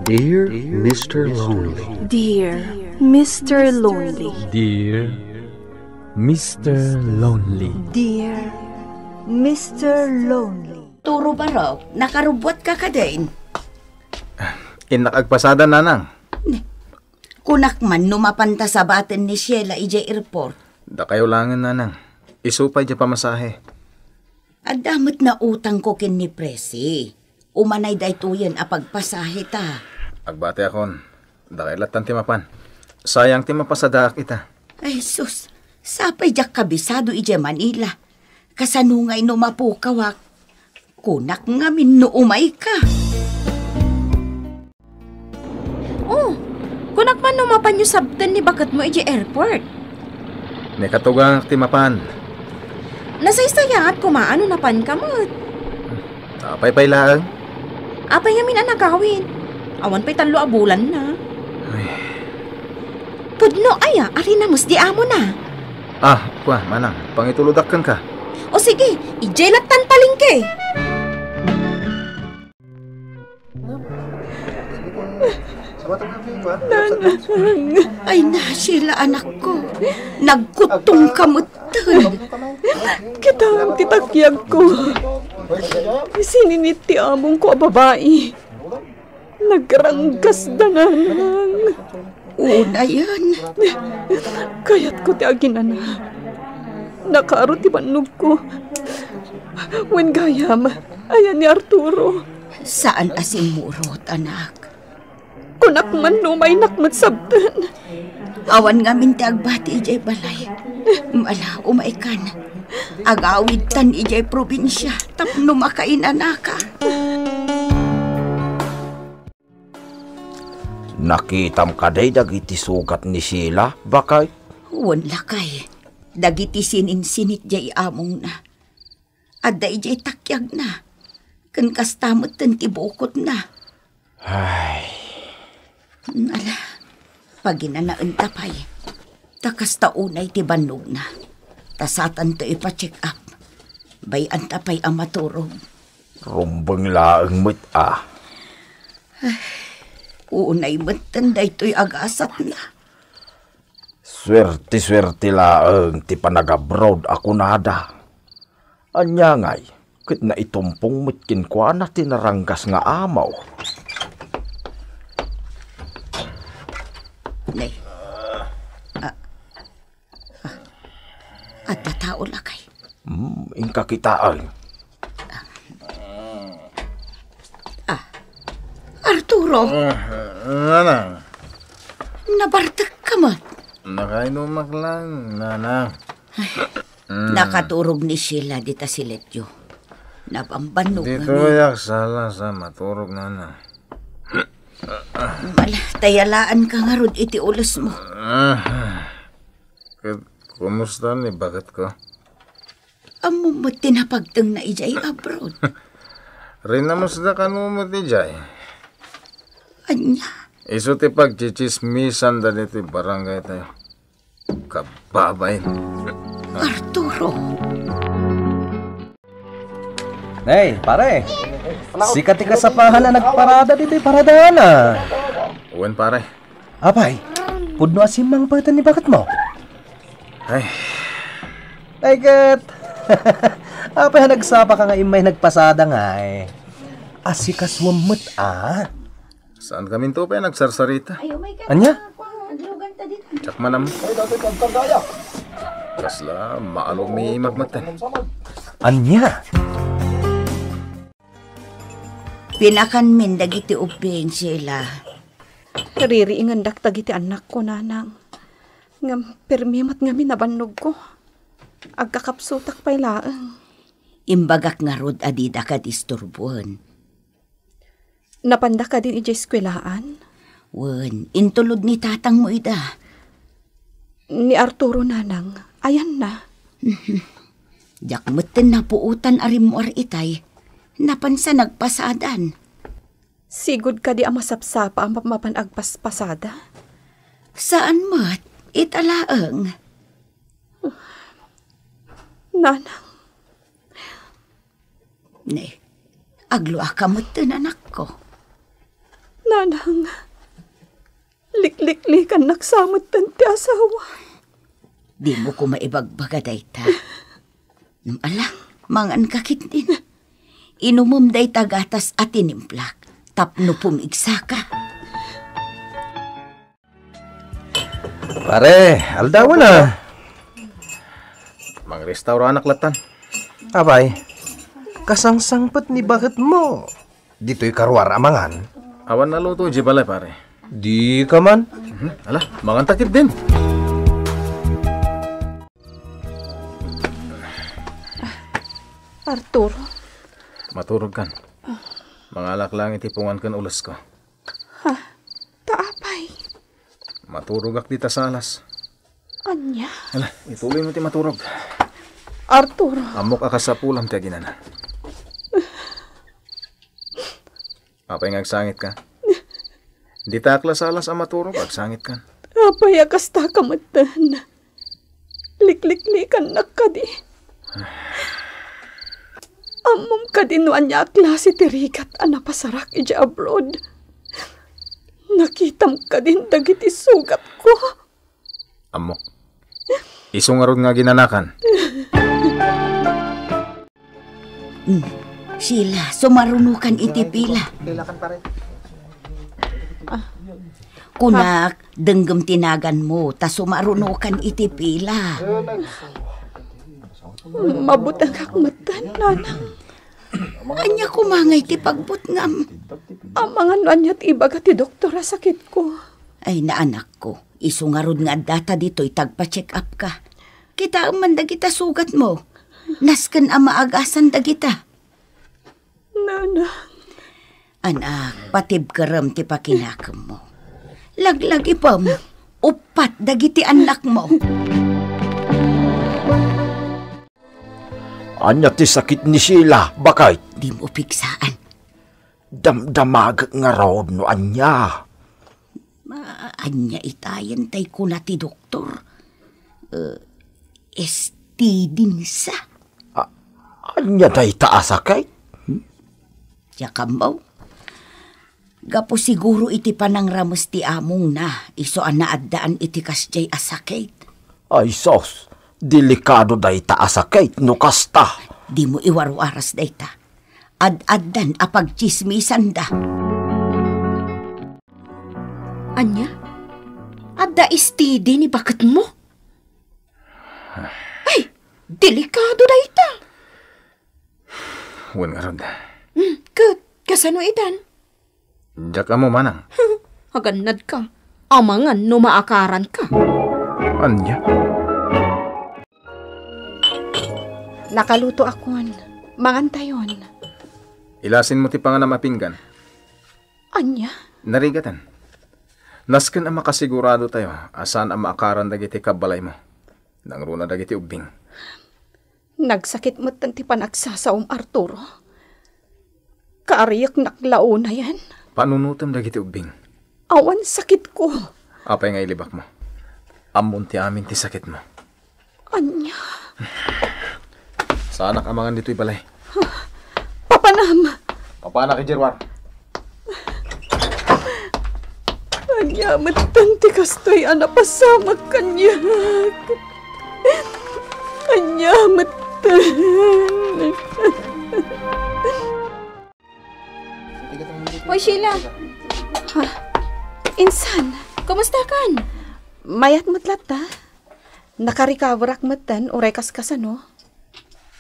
Dear Mr. Lonely. Dear Mr. Lonely. Dear Mr. Lonely. Dear Mr. Lonely. Turo ba raw? Nakarubot ka din? Inakagpasada nanang. Kunak man numapanta sa batin ni Sheila ije airport. Da kayo langan nanang. Isupay di pamasahe. Adamot na utang ko kin ni Presi. Umanay daytoyen a pagpasahe ta. Agbate akon. Da kayo latan timapan. Sayang timapasada kita. Ay sus, sapay jak kabisado ije Manila. Kasanungay no mapukawak. Kunak ngamin no umay ka. Oh, kunak man numapan yung sabtan ni bakat mo ije airport. May katugang timapan. Nasaysaya at kumaano napan ka mo. Apay-pay lang. Apay ngamin ang nagawin. Awan pa'y talo abulan na. Ay. Pudno aya, ari na mus di amo na. Kwa, manang. Pangituludakan ka. O sige, ijelatan palingke. Ay na, Sheila anak ko. Nagkutong kamutan. Kita ang titakyag ko. Sininit ti among ko a babae. Nagranggas dananang. Una yan. Kayat ko ti aginana. Nakaaro ti banog ko. Wen gayam, ayan ni Arturo. Saan asin murot, anak? Kunak man numay nakmat sabtan. Awan nga minti agbati ijay balay. Mala, umaikan. Agawid tan ijay probinsya. Tapno makain anaka. Nakitam ka day dagiti sugat ni Sheila, bakay? Wan lakay. Dagiti sinin-sinit jay among na. Adda ijay takyag na. Kan kastamot tan tibukot na. Ay. Ala, paginanaan tapay. Takas taunay ti banog na. Tasatan to ipa-check up. Bayan tapay ang maturog. Rumbang laang mo't Unay matanday to'y agasat na. Swerte-swerte laang ti panag-abroad ako nada. Anya ngay, kit na itumpong mitkin kwa na tinaranggas nga amaw. Nay. At tatao lakay. Ingka kitaan. Arturo, Nanang. nabartak ka man. Nakainumak lang, nanang. Nakaturog ni Sheila dita si Letyo. Napambanog Dito yak sala sa maturog nanang. Mala, tayalaan ka nga rod iti ulos mo. Kumusta ni bakit ko? Amo mo tinapagtang na ijay abroad. Rinamos na kanumot ni Jay. Anya, Iso ti pagchichismisan dali ti barangay tayo. Kababayin. Arturo. Hey, pare. Sikat ti kasapahan na nagparada dito paradahan na. Uwan pare. Apay, pudno asimang pagtan ni bakat mo. Ay, Ay, kat. Apay, nagsapa ka nga imay nagpasada nga eh. Asikas wamot saan kami to pa nagsarsarita? Anya? Tsak manam. Kasla, maalong may magmatan. Anya? Pinakan min dagiti uping Sheila. Kaririingan daktag iti anak ko, nanang. Ngam permimat nga minabanog ko. Agkakapsutak pa'y laang. Imbagak nga rod adida ka disturbuan. Napanda ka din iti eskwelaan? Wen, intulod ni tatang mo ida. Ni Arturo, nanang. Ayan na. Jak meten na puutan arim mo ar itay. Napansa nagpasadan. Sigud ka di ang masapsapa ang mapanagpaspasada? Saan mat? Italaang. Nanang. Ne, agluwa ka meten anak ko. Nanang, likliklikan naksamot tanti asawa. Di mo ko maibagbaga dayta. Alang, mangan kakit din. Inumom dayta gatas at inimplak. Tapno pumigsa ka. Pare, aldaw na. Mang restaurant anak latan. Abay, kasangsangpat ni bakit mo? Dito'y karwar amangan. Awan na luto, jibalay pare. Di ka man. Ala, mangan takip din. Arturo, Maturog kan. Mangalak lang itipungan kan ulas ko. taapay. Maturog ak dita sa alas. Anya, Ala, ituloy mo ti maturog. Arturo, Amok akas sa pulam ti aginana. Apay ngagsangit ka? Di takla sa alas ang maturog, agsangit kan. apay akasta kamatan. Likliklikan na ka di. Amom ka din no anya klase tirikat anapasarak ija abroad. Nakitam ka din dagiti sugat ko. Amok. Isungarod nga ginanakan. Sila, sumarunukan iti pila. Kunak, denggem tinagan mo, ta sumarunukan iti pila. Mabutang kakmatan, nanang. Anya kumangay ti pagbutngam. Amangan anya't ibaga ti doktora sakit ko. Ay naanak ko, isungarod nga data dito'y tagpa-check up ka. Kita man dagita sugat mo. Nasken ang maagasan dagita. Nanang. Anak, patib karam ti pakinakam mo. Laglag ipam, upat dagiti anak mo. Anya ti sakit ni Sheila, bakay? Di mo pigsaan. Damdamag nga raw no anya. Anya itayan tay ko na ti doktor. Estidinsa. Anya day taasakay? Yakambaw. Gapo siguro iti panangramos ti among na. Iso anaadaan iti kasjay asakit. Ay sos, delikado day taasakay no kasta. Di mo iwaruaras dayta. Ad-addan apag chismisan da. Anya? Adda istidi ni bakit mo? Ay, delikado da ita. Wan nga rod. Kasano itan? Diyak ka mo manang. Haganad ka. Amangan no maakaran ka. Anya? Nakaluto akon. Mangantayon. Ilasin mo ti panganam apinggan. Anya? Narigatan. Nasken ang makasigurado tayo asan ang maakaran dagiti kabalay mo. Nangruna dagiti ubing. Nagsakit mo tanti panagsasaom Arturo. Kaariyak naklao na yan. Panunutom dagiti ubing. Awan sakit ko. Apay nga ilibak mo. Amon ti amin ti sakit mo. Anya? Sa anak amangan dito'y balay. Papanam! Papanak kay Jerwar. Anya, matanti kastoy anapasamag kanyak. Anya, matan. Hoy, Sheila. Insan, Kamusta kan? mayat matlat ta. Nakarikawarak matan o rekas kasano.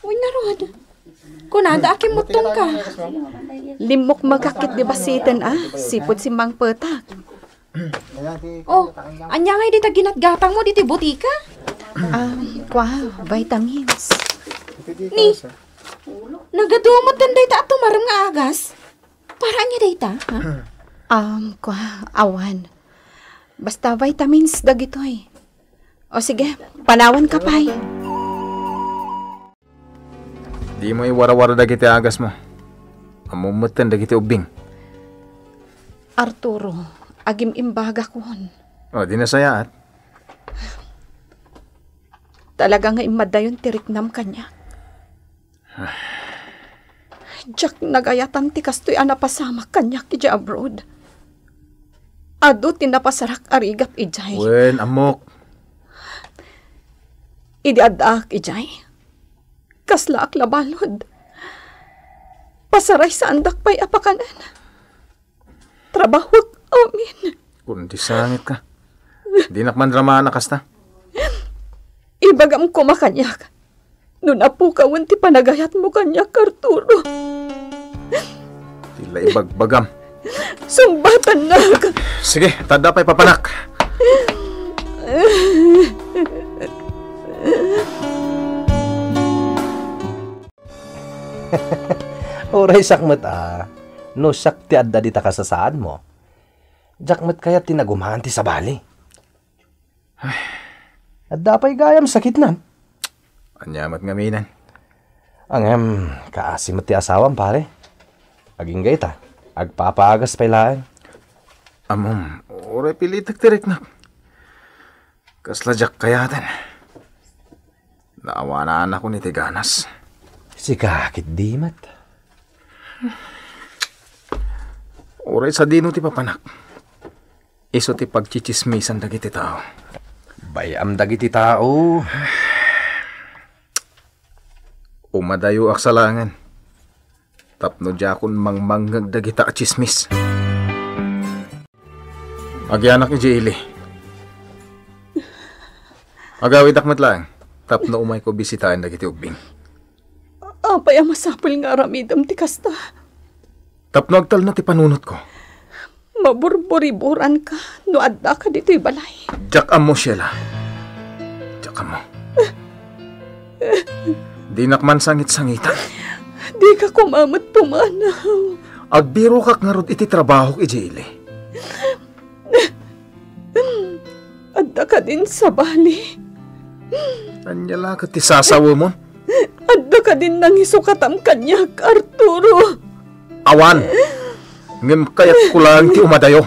Uy, narod. Kunada aking mutong ka. Limok magkakit di basitan sipod si Mang Petak. Oh, anya nga dita ginatgatang mo diti butika? Wow, vitamins. Ni, nagadumot dan dayta at tumarang nga agas. Para niya dayta, ha? Awan. Basta vitamins dagitoy. O sige, panawan ka pay. Di mo iwara-wara dagiti agas mo. Amumutan dagiti ubing. Arturo, agim imbaga kon. O, di nasayaat. Talaga nga imadayon tiriknam kanya. Jack nagayatan ti kastoy anapasamak kanya kija abroad. Ado tinapasarak arigap ijay. Wen, amok. Idi adak ijay. Kasla ak labalod. Pasaray sa andak pa'y apakanan. Trabahok amin. Kundi sangit ka. Di nakman drama na kasta. Ibagam ko makanyak. Nun apo kawan ti panagayat mo kanyak, Arturo. Tila ibagbagam. Sumbatan na ka. Sige, tada pa'y papanak. Oray sakmet no sak ti adda di takasasaan mo. Jakmet kaya tinagumahan ti sa bali. Adda pa'y gayam sakit nan. Anyamat ngaminan. Ang kaasim ti asawam pare. Aging gayta, agpapagas pa'y laan. Amom, oray pilitak tirik na. Kasladyak kayatan. Naawa na anak ko ni Tiganas. Si kakit dimat. Oray sa dino ti papanak. Iso ti pagchichismisan dagiti tao. Bayam dagiti tao. Umadayo ak salangan. Tapno jakon mangmanggag dagita at chismis. Agyanak ni Jaylee. Agawid akmat lang. Tapno umay ko bisitahin dagiti ubing. Apay ang masapul nga aramidam ti kasta. Tapno agtal na ti panunot ko. Maburburiburan ka. No adda ka dito'y balay. Jak mo, Sheila. Jak mo. Di nakman sangit-sangitan. Di ka kumamat pumanaw. Agbiro kak nga rod iti trabaho ki Jaylee. Adda ka din sa bali. Anyala ka ti sasawa mo. Adda ka din nang isukatam kanyak, Arturo. Awan! Ngem kayat ko lang ti umadayo.